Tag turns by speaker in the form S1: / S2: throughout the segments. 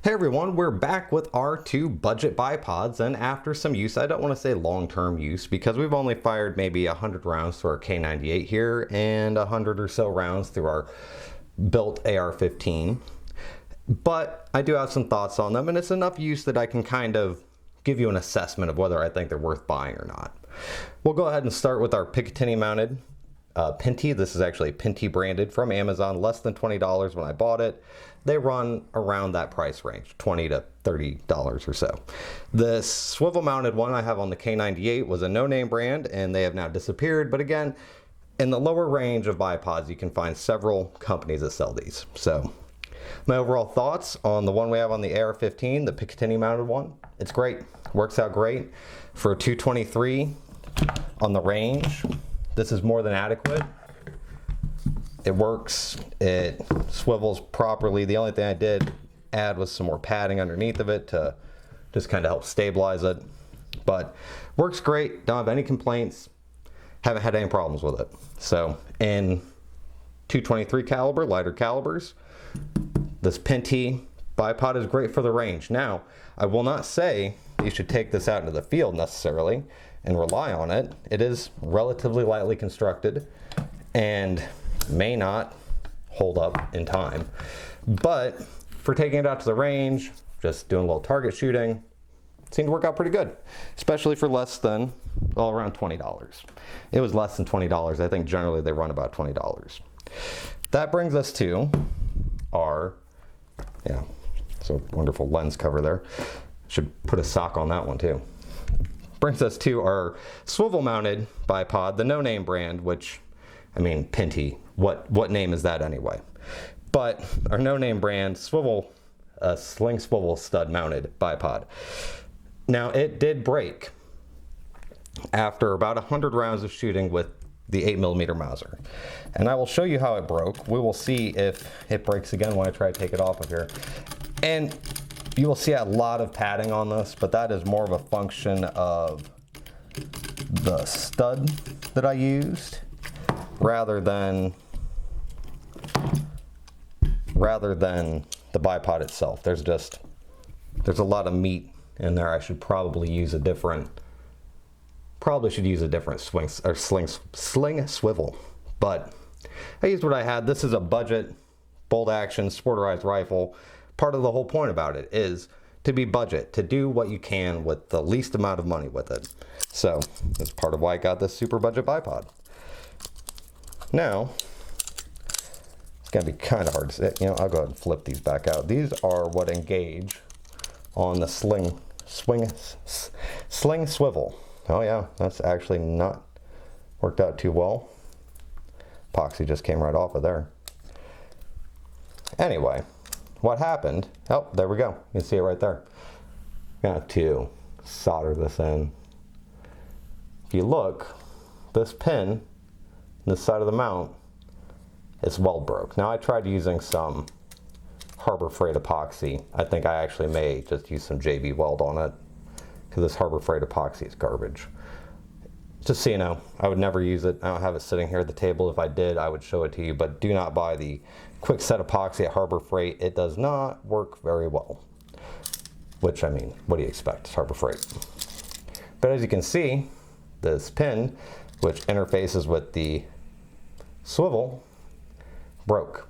S1: Hey everyone, we're back with our two budget bipods, and after some use, I don't want to say long-term use because we've only fired maybe 100 rounds through our K98 here and 100 or so rounds through our built AR-15. But I do have some thoughts on them, and it's enough use that I can kind of give you an assessment of whether I think they're worth buying or not. We'll go ahead and start with our Picatinny mounted Pinty. This is actually Pinty branded from Amazon, less than $20 when I bought it. They run around that price range, $20 to $30 or so. The swivel mounted one I have on the K98 was a no-name brand, and they have now disappeared. But again, in the lower range of bipods, you can find several companies that sell these. So my overall thoughts on the one we have on the AR-15, the Picatinny mounted one, it's great. Works out great. For 223 on the range, this is more than adequate. It works, it swivels properly. The only thing I did add was some more padding underneath of it to just kind of help stabilize it. But works great, don't have any complaints, haven't had any problems with it. So in 223 caliber, lighter calibers, this Pinty bipod is great for the range. Now, I will not say you should take this out into the field necessarily and rely on it. It is relatively lightly constructed and may not hold up in time. But for taking it out to the range, just doing a little target shooting, it seemed to work out pretty good, especially for less than, well, around $20. It was less than $20. I think generally they run about $20. That brings us to our, so wonderful lens cover there. Should put a sock on that one too. Brings us to our swivel mounted bipod, the no-name brand, which, I mean, Pinty, what name is that anyway? But our no-name brand swivel, sling swivel stud mounted bipod. Now it did break after about 100 rounds of shooting with the 8mm Mauser. And I will show you how it broke. We will see if it breaks again when I try to take it off of here. And you will see a lot of padding on this, but that is more of a function of the stud that I used rather than the bipod itself. There's a lot of meat in there. I should probably use a different sling swivel, but I used what I had. This is a budget bolt action sporterized rifle. Part of the whole point about it is to be budget, to do what you can with the least amount of money with it. So that's part of why I got this super budget bipod. Now, it's gonna be kind of hard to say. I'll go ahead and flip these back out. These are what engage on the sling swivel. Oh yeah, that's actually not worked out too well. Epoxy just came right off of there. Anyway, what happened, oh, there we go. You can see it right there. I'm gonna have to solder this in. If you look, this pin, this side of the mount, it's weld broke. Now I tried using some Harbor Freight epoxy. I think I actually may just use some JB weld on it because this Harbor Freight epoxy is garbage. Just so you know, I would never use it. I don't have it sitting here at the table. If I did, I would show it to you, but do not buy the quick set epoxy at Harbor Freight. It does not work very well. Which, I mean, what do you expect? It's Harbor Freight. But as you can see, this pin, which interfaces with the swivel, broke.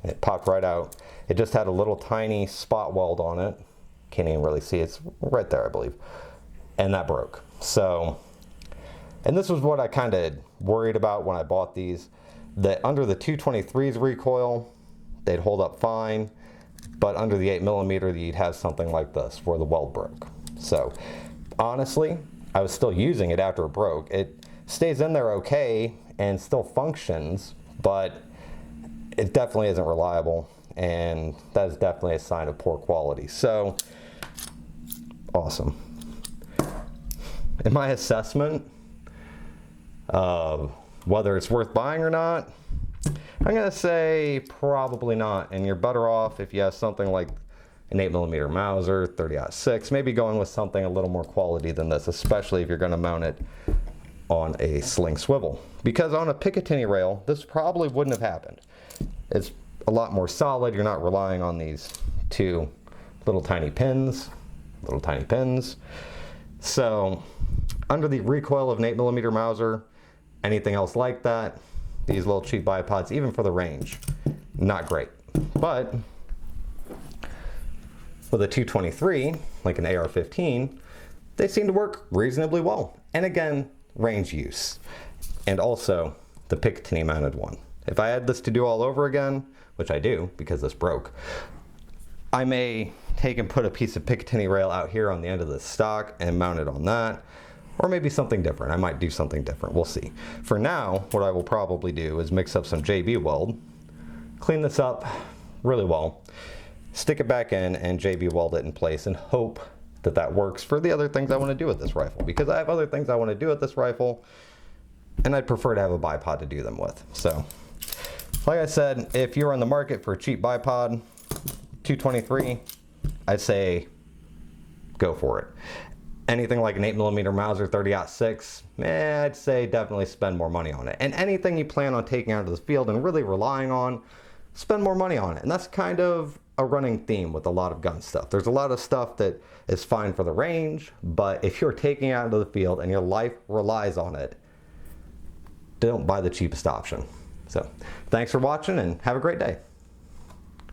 S1: It popped right out. It just had a little tiny spot weld on it. Can't even really see it. It's right there, I believe. And that broke. So, and this was what I kind of worried about when I bought these, that under the 223's recoil, they'd hold up fine, but under the 8mm, you'd have something like this where the weld broke. So honestly, I was still using it after it broke. It stays in there okay and still functions, but it definitely isn't reliable, and that is definitely a sign of poor quality. So, awesome. In my assessment of whether it's worth buying or not, I'm gonna say probably not, and you're better off if you have something like an 8mm Mauser, 30-06, maybe going with something a little more quality than this, especially if you're gonna mount it on a sling swivel. Because on a Picatinny rail, this probably wouldn't have happened. It's a lot more solid. You're not relying on these two little tiny pins, little tiny pins. So under the recoil of an 8mm Mauser, anything else like that, these little cheap bipods, even for the range, not great. But with a 223, like an AR-15, they seem to work reasonably well. And again, range use. And also the Picatinny mounted one. If I had this to do all over again, which I do because this broke, I may take and put a piece of Picatinny rail out here on the end of the stock and mount it on that. Or maybe something different. I might do something different. We'll see. For now, what I will probably do is mix up some JB weld, clean this up really well, stick it back in, and JB weld it in place and hope that that works for the other things I want to do with this rifle. Because I have other things I want to do with this rifle, and I'd prefer to have a bipod to do them with. So, like I said, if you're on the market for a cheap bipod, 223, I'd say go for it. Anything like an 8mm Mauser 30-06, I'd say definitely spend more money on it. And anything you plan on taking out of the field and really relying on, spend more money on it. And that's kind of a running theme with a lot of gun stuff. There's a lot of stuff that is fine for the range, but if you're taking it out into the field and your life relies on it, don't buy the cheapest option. So, thanks for watching and have a great day.